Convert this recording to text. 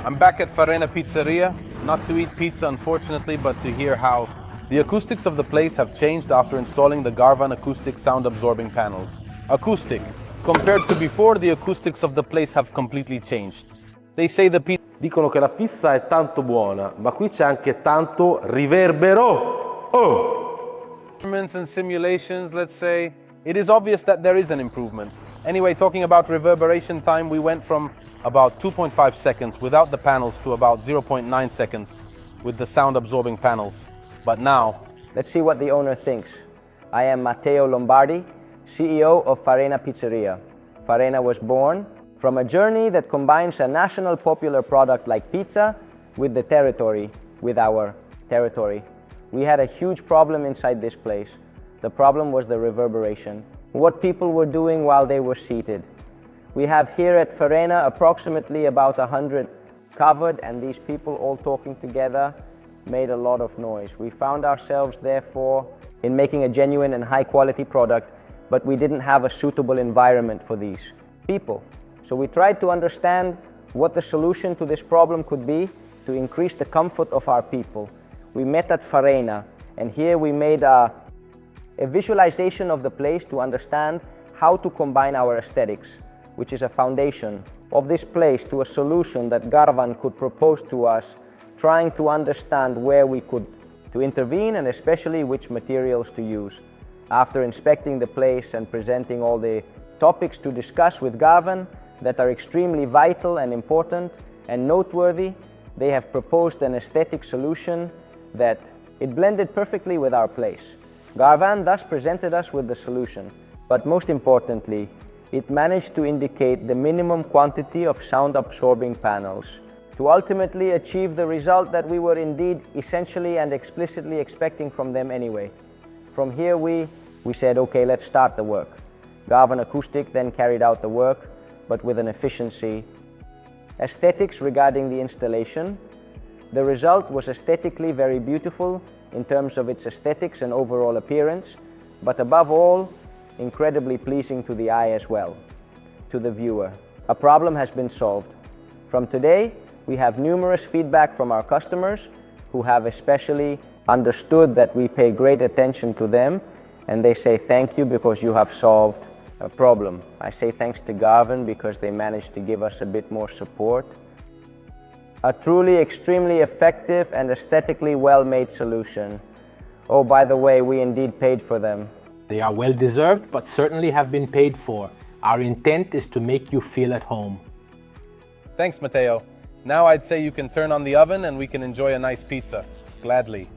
I'm back at Farena Pizzeria, not to eat pizza unfortunately, but to hear how the acoustics of the place have changed after installing the Garvan Acoustic sound absorbing panels. Acoustic. Compared to before, the acoustics of the place have completely changed. They say the pizza... Dicono che la pizza è tanto buona, ma qui c'è anche tanto riverbero. Oh! And simulations, let's say, it is obvious that there is an improvement. Anyway, talking about reverberation time, we went from about 2.5 seconds without the panels to about 0.9 seconds with the sound absorbing panels. But now... Let's see what the owner thinks. I am Matteo Lombardi, CEO of Farena Pizzeria. Farena was born from a journey that combines a national popular product like pizza with our territory. We had a huge problem inside this place. The problem was the reverberation. What people were doing while they were seated. We have here at Farena approximately about 100 covered, and these people all talking together made a lot of noise. We found ourselves therefore in making a genuine and high quality product, but we didn't have a suitable environment for these people. So we tried to understand what the solution to this problem could be to increase the comfort of our people. We met at Farena, and here we made a visualization of the place to understand how to combine our aesthetics, which is a foundation of this place, to a solution that Garvan could propose to us, trying to understand where we could to intervene and especially which materials to use. After inspecting the place and presenting all the topics to discuss with Garvan that are extremely vital and important and noteworthy, they have proposed an aesthetic solution that it blended perfectly with our place. Garvan thus presented us with the solution, but most importantly, it managed to indicate the minimum quantity of sound-absorbing panels to ultimately achieve the result that we were indeed essentially and explicitly expecting from them anyway. From here we said, okay, let's start the work. Garvan Acoustic then carried out the work, but with an efficiency. Aesthetics regarding the installation. The result was aesthetically very beautiful in terms of its aesthetics and overall appearance, but above all, incredibly pleasing to the eye as well, to the viewer. A problem has been solved. From today, we have numerous feedback from our customers who have especially understood that we pay great attention to them, and they say thank you because you have solved a problem. I say thanks to Garvan because they managed to give us a bit more support. A truly extremely effective and aesthetically well-made solution. Oh, by the way, we indeed paid for them. They are well deserved, but certainly have been paid for. Our intent is to make you feel at home. Thanks, Matteo. Now I'd say you can turn on the oven and we can enjoy a nice pizza. Gladly.